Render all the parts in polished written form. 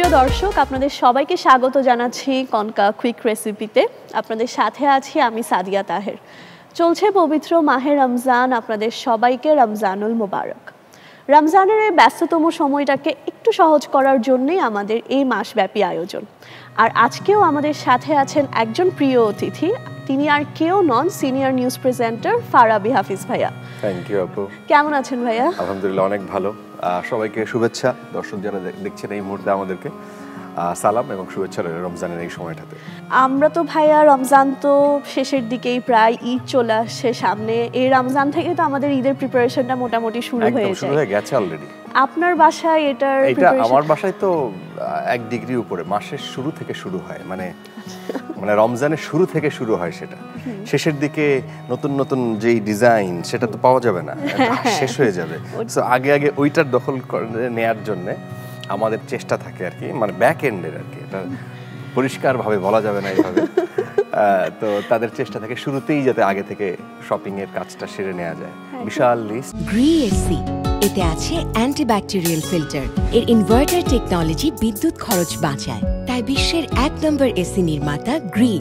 সুপ্রিয় দর্শক, আপনাদের সবাইকে স্বাগত জানাচ্ছি কনকা কুইক রেসিপিতে। আপনাদের সাথে আছি আমি সাদিয়া তাহের। চলছে পবিত্র মাহে রমজান, আপনাদের সবাইকে রমজানুল মোবারক। রমজানের এই ব্যস্ততম সময়টাকে একটু সহজ করার জন্যই আমাদের এই মাসব্যাপী আয়োজন। আর আজকেও আমাদের সাথে আছেন একজন প্রিয় অতিথি, তিনি আর কেউ নন, senior news presenter Farabi Hafiz ভাইয়া। থ্যাংক ইউ আপু। কেমন আছেন ভাইয়া? আলহামদুলিল্লাহ, অনেক ভালো। সবাইকে শুভেচ্ছা, দর্শক যারা দেখছেন এই মুহূর্তে আমাদেরকে সালাম এবং শুভেচ্ছা রইল রমজানের এই সময়টাতে। আমরা তো ভাইয়া রমজান তো শেষের দিকেই, প্রায় ঈদ চলে আসছে সামনে। এই রমজান থেকে তো আমাদের ঈদের প্রিপারেশনটা মোটামুটি শুরু হয়ে গেছে অলরেডি। আপনার বাসায় এটা আমার বাসায় তো 1 ডিগ্রি উপরে মাসের শুরু থেকে শুরু হয়, মানে রমজানের শুরু থেকে শুরু হয়, সেটা শেষের দিকে নতুন নতুন যেই ডিজাইন সেটা তো পাওয়া যাবে না, শেষ হয়ে যাবে। সো আগে ওইটার দখল নেয়ার জন্য আমাদের চেষ্টা থাকে আর কি, মানে ব্যাক এন্ডের আর কি, এটা পরিষ্কারভাবে বলা যাবে না এইভাবে। তো তাদের চেষ্টা থাকে শুরুতেই যাতে আগে থেকে শপিং এর কাজটা সেরে নেওয়া যায়। বিশাল লিস্ট। গ্রি এসি, এতে আছে অ্যান্টিব্যাকটেরিয়াল ফিল্টার। এর ইনভার্টার টেকনোলজি বিদ্যুৎ খরচ বাঁচায়, তাই বিশ্বের 1 নম্বর এসি নির্মাতা গ্রি।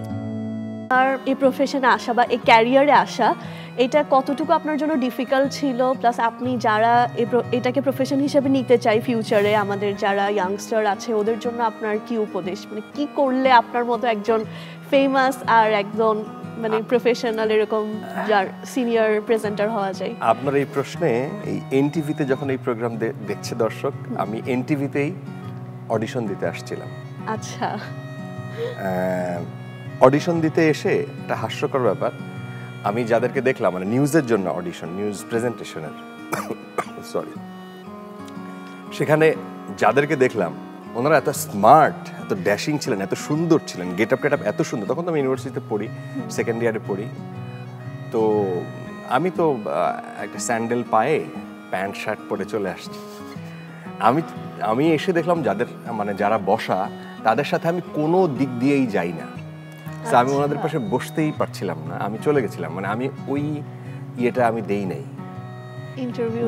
আর এই প্রফেশনে আসা বা এই ক্যারিয়ারে আসা, এটা কতটুকু আপনার জন্য ডিফিকাল্ট ছিল? প্লাস আপনি যারা এটাকে প্রফেশন হিসেবে নিতে চাই ফিউচারে, আমাদের যারা ইয়াংস্টার আছে ওদের জন্য আপনার কি উপদেশ, মানে কি করলে আপনার মতো একজন ফেমাস আর একজন মানে প্রফেশনাল এরকম যার সিনিয়র প্রেজেন্টার হওয়া যায়? আপনার এই প্রশ্নে, এই এনটিভিতে যখন এই প্রোগ্রাম দেখছে দর্শক, আমি এনটিভিতেই অডিশন দিতে আসছিলাম। আচ্ছা। অডিশন দিতে এসে একটা হাস্যকর ব্যাপার, আমি যাদেরকে দেখলাম, মানে নিউজের জন্য অডিশন, নিউজ প্রেজেন্টেশনের, সরি, সেখানে যাদেরকে দেখলাম ওনারা এত স্মার্ট, এত ড্যাশিং ছিলেন, এত সুন্দর ছিলেন, গেট আপ এত সুন্দর। তখন তো আমি ইউনিভার্সিটিতে পড়ি, সেকেন্ড ইয়ারে পড়ি। তো আমি তো একটা স্যান্ডেল পায়ে প্যান্ট শার্ট পরে চলে আসছি। আমি এসে দেখলাম যারা বসা, তাদের সাথে আমি কোনো দিক দিয়েই যাই না। আমি ওনাদের পাশে বসতেই পারছিলাম না, আমি চলে গেছিলাম। মানে আমি ওই ইয়েটা আমি দেই নাই,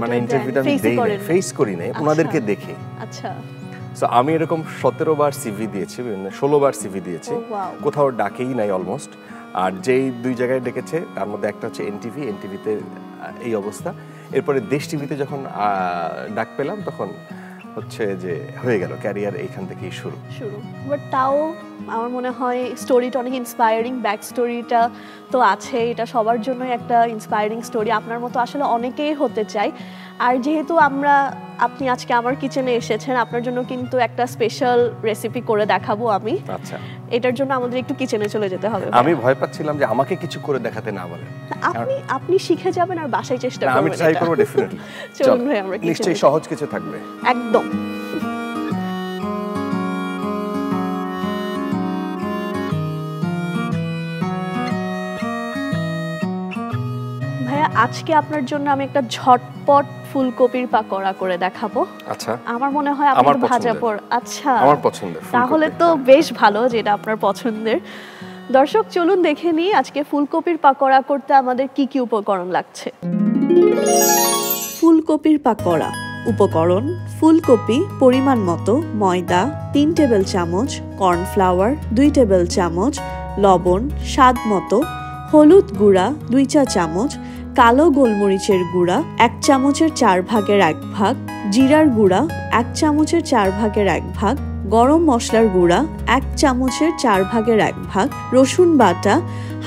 মানে ইন্টারভিউটা আমি দেই নাই, ফেস করি নাই ওনাদেরকে দেখে। আচ্ছা। সো আমি এরকম 17 বার সিভি দিয়েছি, 16 বার সিভি দিয়েছি, কোথাও ডাকেই নাই অলমোস্ট। আর যেই 2 জায়গায় ডেকেছে তার মধ্যে একটা হচ্ছে এনটিভিতে এই অবস্থা। এরপরে দেশ টিভিতে যখন ডাক পেলাম, তখন হচ্ছে যে হয়ে গেল ক্যারিয়ার এইখান থেকেই শুরু। বাট তাও আমার মনে হয় স্টোরিটা অনেক ইন্সপায়ারিং, ব্যাক স্টোরিটা তো আছে, এটা সবার জন্যই একটা ইন্সপায়ারিং স্টোরি। আপনার মতো আসলে অনেকেই হতে চায়। আর যেহেতু আপনি আজকে আমার কিচেনে এসেছেন, আপনার জন্য কিন্তু একটা স্পেশাল রেসিপি করে দেখাবো আমি। আচ্ছা। এটার জন্য আমাদের একটু কিচেনে চলে যেতে হবে। আমি ভয় পাচ্ছিলাম যে আমাকে কিছু করে দেখাতে না বলেন। আপনি শিখে যাবেন আর বাসায় চেষ্টা করবেন। আমি ট্রাই করব ডেফিনেটলি। চলুন ভাই, আমরা নিশ্চয়ই সহজ কিছু থাকবে। একদম। ভাইয়া, আজকে আপনার জন্য আমি একটা ঝটপট ফুলকপির পাকোড়া করে দেখাবো। আচ্ছা। আমার মনে হয় আপনি ভাজা পড়। আচ্ছা, আমার পছন্দের। তাহলে তো বেশ ভালো যেটা আপনার পছন্দের। দর্শক চলুন দেখে নিই আজকে ফুলকপির পাকোড়া করতে আমাদের কি কি উপকরণ লাগছে। ফুলকপির পাকোড়া উপকরণ: ফুলকপি পরিমাণ মতো, ময়দা 3 টেবিল চামচ, কর্নফ্লাওয়ার 2 টেবিল চামচ, লবণ স্বাদ মতো, হলুদ গুঁড়া 2 চা চামচ, কালো গোলমরিচের গুঁড়া 1 চামচের 4 ভাগের 1 ভাগ, জিরার গুঁড়া 1 চামচের 4 ভাগের 1 ভাগ, গরম মশলার গুঁড়া 1 চামচের 4 ভাগের 1 ভাগ, রসুন বাটা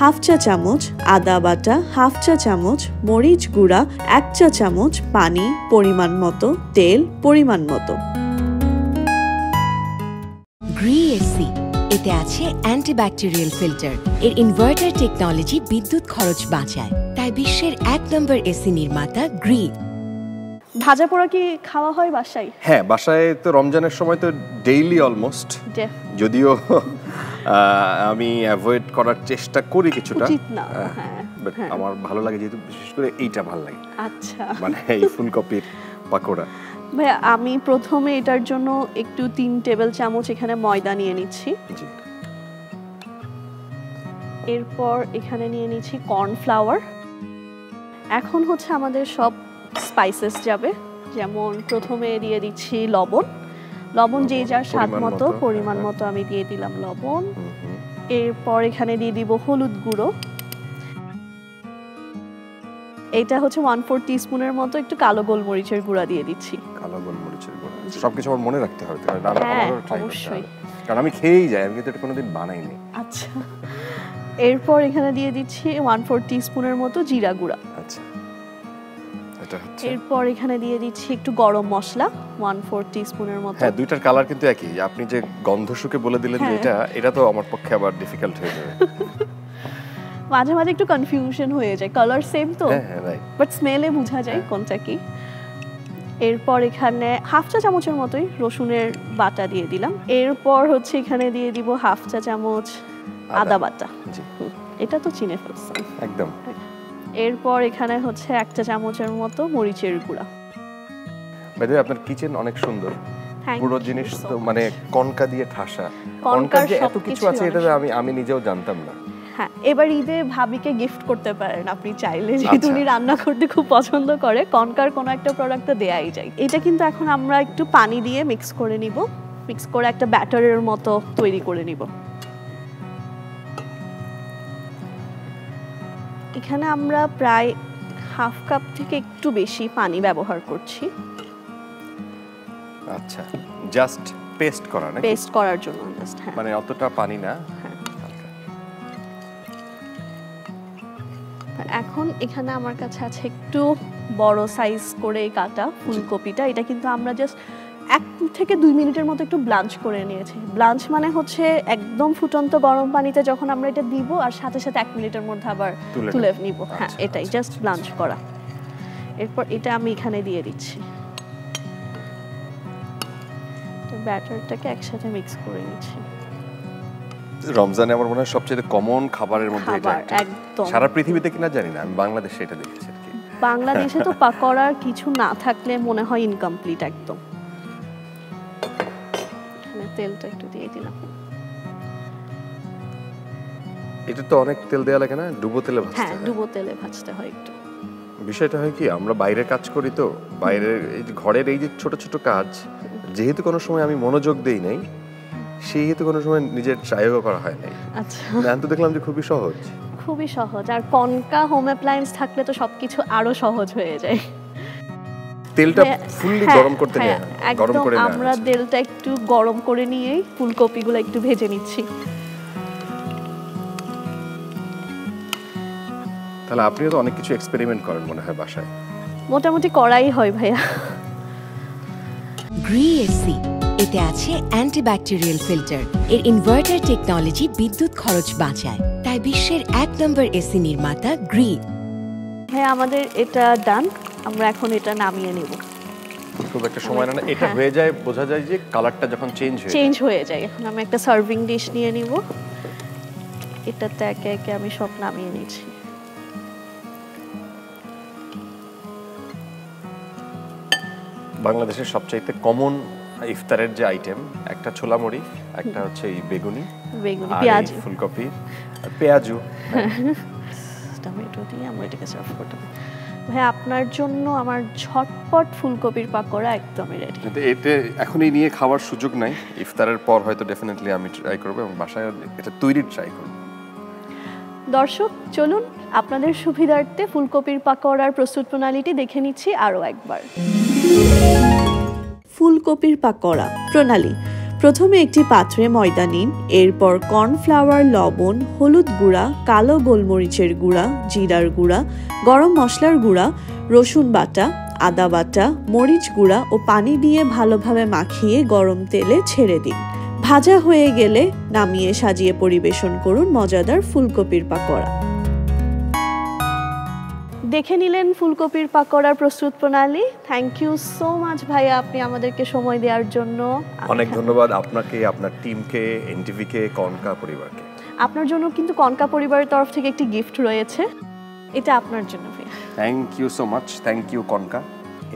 1/2 চা চামচ, আদা বাটা 1/2 চা চামচ, মরিচ গুঁড়া 1 চা চামচ, পানি পরিমাণ মতো, তেল পরিমাণ মতো। গ্রি এসি, এতে আছে অ্যান্টিব্যাকটেরিয়াল ফিল্টার। এর ইনভার্টার টেকনোলজি বিদ্যুৎ খরচ বাঁচায়, তাই বিশ্বের 1 নম্বর এসি নির্মাতা গ্রি। ভাজা পোড়া কি খাওয়া হয় বাসায়? হ্যাঁ, বাসায় তো রমজানের সময় তো ডেইলি অলমোস্ট, যদিও আমি অ্যাভয়েড করার চেষ্টা করি কিছুটা, বাট আমার ভালো লাগে, যেহেতু বিশেষ করে এইটা ভালো লাগে। আচ্ছা, মানে এই ফুলকপির পাকোড়া। ভাইয়া, আমি প্রথমে এটার জন্য একটু 3 টেবিল চামচ এখানে ময়দা নিয়ে নিচ্ছি। এরপর এখানে নিয়ে নিচ্ছি কর্নফ্লাওয়ার। এখন হচ্ছে আমাদের সব স্পাইসেস যাবে, যেমন প্রথমে দিয়ে দিচ্ছি লবণ, লবণ যে যার স্বাদ পরিমাণ মতো, মতো, পরিমাণ হ্যাঁ। মতো আমি দিয়ে দিলাম লবণ। এরপর এখানে দিয়ে দিব হলুদ গুঁড়ো, এটা হচ্ছে 1/4 টিস্পুনের মতো একটু কালো গোলমরিচের গুঁড়া দিয়ে দিচ্ছি। কালো গোলমরিচের গুঁড়া, সবকিছু আমার মনে রাখতে হবে, হ্যাঁ, আমারও try করতে অবশ্যই। হবে। কারণ আমি খেয়েই যাই, আমি কিন্তু এটা কোনোদিন বানাইনি। আচ্ছা, এরপর এখানে দিয়ে দিচ্ছি 1/4 টিস্পুনের মতো জিরা গুঁড়া। আচ্ছা, এটা হচ্ছে, এরপর এখানে দিয়ে দিচ্ছি একটু গরম মশলা 1/4 টিস্পুনের মতো। হ্যাঁ দুইটার কালার কিন্তু একই। আপনি যে গন্ধ শুকে বলে দিলেন যে হ্যাঁ। এটা তো আমার পক্ষে আবার ডিফিকাল্ট হয়ে যাবে। মাঝে মাঝে একটু কনফিউশন হয়ে যায়, কালার সেম তো হ্যাঁ হ্যাঁ রাইট। বাট স্মেলে বোঝা যায় কোনটা কি। এরপর এখানে হাফ চা চামচের মতোই রসুনের বাটা দিয়ে দিলাম। এরপর হচ্ছে এখানে দিয়ে দিব হাফ চা চামচ আদা বাটা। জি এটা তো চিনে ফেলছি একদম। এরপর এখানে হচ্ছে 1 চা চামচের মতো মরিচের গুঁড়া। বাই দ্য ওয়ে, আপনার কিচেন অনেক সুন্দর, Thank পুরো you জিনিস so তো much. মানে কনকা দিয়ে ঠাসা। কনকার কনকার যে এত সবকিছুই কিছু আছে অনেক এটা আমি নিজেও জানতাম না। হ্যাঁ, এবার ঈদে ভাবিকে গিফট করতে পারেন আপনি চাইলে, যেহেতু আচ্ছা। উনি রান্না করতে খুব পছন্দ করে, কনকার কোনো একটা প্রোডাক্ট তো দেয়াই যায়। এটা কিন্তু এখন আমরা একটু পানি দিয়ে মিক্স করে নিব, মিক্স করে একটা ব্যাটারের মতো তৈরি করে নিব। এখানে আমরা প্রায় হাফ কাপ থেকে একটু বেশি পানি ব্যবহার করছি আচ্ছা, জাস্ট পেস্ট করা নাকি? পেস্ট করার জন্য জাস্ট। হ্যাঁ, মানে অতটা পানি না। হ্যাঁ। এখন এখানে আমার কাছে আছে একটু বড় সাইজ করে কাটা ফুলকপিটা। এটা কিন্তু আমরা জাস্ট 1 থেকে 2 মিনিটের মতো একটু ব্লাঞ্চ করে নিয়েছি। ব্লাঞ্চ মানে হচ্ছে একদম ফুটন্ত গরম পানিতে যখন আমরা এটা দিব আর সাথে সাথে 1 মিনিটের মধ্যে আবার তুলে নিব। হ্যাঁ, আচ্ছা, এটাই আচ্ছা, জাস্ট ব্লাঞ্চ করা। এরপর এটা আমি এখানে দিয়ে দিচ্ছি, তো ব্যাটারটাকে একসাথে মিক্স করে নিচ্ছি। রমজানে আমার মনে হয় সবচেয়ে কমন খাবারের মধ্যে এটা খাবার একটা। একদম সারা পৃথিবীতে কিনা জানি না, আমি বাংলাদেশে এটা দেখেছি আর কি। বাংলাদেশে তো পাকোড়ার কিছু না থাকলে মনে হয় ইনকমপ্লিট একদম। এখানে তেলটা একটু দিয়ে দিলাম। এটা তো অনেক তেল দেয়া লাগে না, ডুবো তেলে ভাজতে হ্যাঁ, হয়। ডুবো তেলে ভাজতে হয় একটু। বিষয়টা হয় কি, আমরা বাইরে কাজ করি তো, বাইরের এই যে ঘরের এই যে ছোট ছোট কাজ, যেহেতু কোনো সময় আমি মনোযোগ দেই নাই, সেহেতু কোনো সময় নিজের ট্রাইও করা হয় নাই। আচ্ছা, আমি তো দেখলাম যে খুবই সহজ। খুবই সহজ। আর কনকা হোম অ্যাপ্লায়েন্স থাকলে তো সবকিছু আরো সহজ হয়ে যায়। তেলটা হ্যাঁ, ফুললি হ্যাঁ, গরম করতে হ্যাঁ, নেই, গরম একদম করে নেওয়া আমরা হয়েছে। তেলটা একটু গরম করে নিয়েই ফুলকপিগুলো একটু ভেজে নিচ্ছি। তাহলে আপনিও তো অনেক কিছু এক্সপেরিমেন্ট করেন মনে হয় বাসায়। মোটামুটি করাই হয় ভাইয়া। গ্রি এসি, এতে আছে অ্যান্টিব্যাকটেরিয়াল ফিল্টার। এর ইনভার্টার টেকনোলজি বিদ্যুৎ খরচ বাঁচায়, তাই বিশ্বের 1 নম্বর এসি নির্মাতা গ্রি। হ্যাঁ, আমাদের এটা ডান। আমরা এখন এটা নামিয়ে নেব। খুব একটা সময় না, এটা হ্যাঁ। হয়ে যায়, বোঝা যায় যে কালারটা যখন চেঞ্জ হয়ে যায়। চেঞ্জ হয়ে যায়। এখন আমি একটা সার্ভিং ডিশ নিয়ে নিব, এটাতে একে একে আমি সব নামিয়ে নিচ্ছি। বাংলাদেশের সবচাইতে কমন ইফতারের যে আইটেম, একটা ছোলা মুড়ি, একটা হচ্ছে এই বেগুনি, বেগুনি, আর পেঁয়াজ, এই ফুলকপি, আর পেঁয়াজু। টমেটো দিয়ে আমরা এটাকে সার্ভ করতে পারি। ভাই, আপনার জন্য আমার ঝটপট ফুলকপির পাকোড়া একদমই রেডি। কিন্তু এতে এখনই নিয়ে খাওয়ার সুযোগ নাই, ইফতারের পর হয়তো ডেফিনেটলি আমি ট্রাই করবো এবং বাসায় এটা তৈরি ট্রাই করবো। দর্শক চলুন আপনাদের সুবিধার্থে ফুলকপির পাকোড়ার প্রস্তুত প্রণালীটি দেখে নিচ্ছি আরও একবার। ফুলকপির পাকোড়া প্রণালী। প্রথমে একটি পাত্রে ময়দা নিন, এরপর কর্নফ্লাওয়ার, লবণ, হলুদ গুঁড়া, কালো গোলমরিচের গুঁড়া, জিরার গুঁড়া, গরম মশলার গুঁড়া, রসুন বাটা, আদা বাটা, মরিচ গুঁড়া ও পানি দিয়ে ভালোভাবে মাখিয়ে গরম তেলে ছেড়ে দিন। ভাজা হয়ে গেলে নামিয়ে সাজিয়ে পরিবেশন করুন মজাদার ফুলকপির পাকোড়া। দেখে নিলেন ফুলকপির পাকোড়ার প্রস্তুত প্রণালী। থ্যাংক ইউ সো মাচ ভাইয়া, আপনি আমাদেরকে সময় দেওয়ার জন্য। অনেক ধন্যবাদ আপনাকে, আপনার টিমকে, এনটিভিকে, কনকা পরিবারকে। আপনার জন্য কিন্তু কনকা পরিবারের তরফ থেকে একটি গিফট রয়েছে, এটা আপনার জন্য ভাইয়া। Thank you so much, thank you Konka,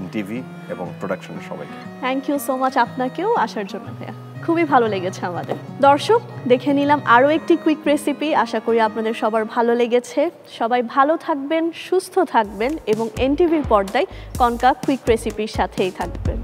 NTV এবং প্রোডাকশনের সবাইকে। থ্যাংক ইউ সো মাচ আপনাকেও আসার জন্য ভাইয়া, খুবই ভালো লেগেছে আমাদের। দর্শক, দেখে নিলাম আরও একটি কুইক রেসিপি, আশা করি আপনাদের সবার ভালো লেগেছে। সবাই ভালো থাকবেন, সুস্থ থাকবেন এবং এনটিভির পর্দায় কনকা কুইক রেসিপির সাথেই থাকবেন।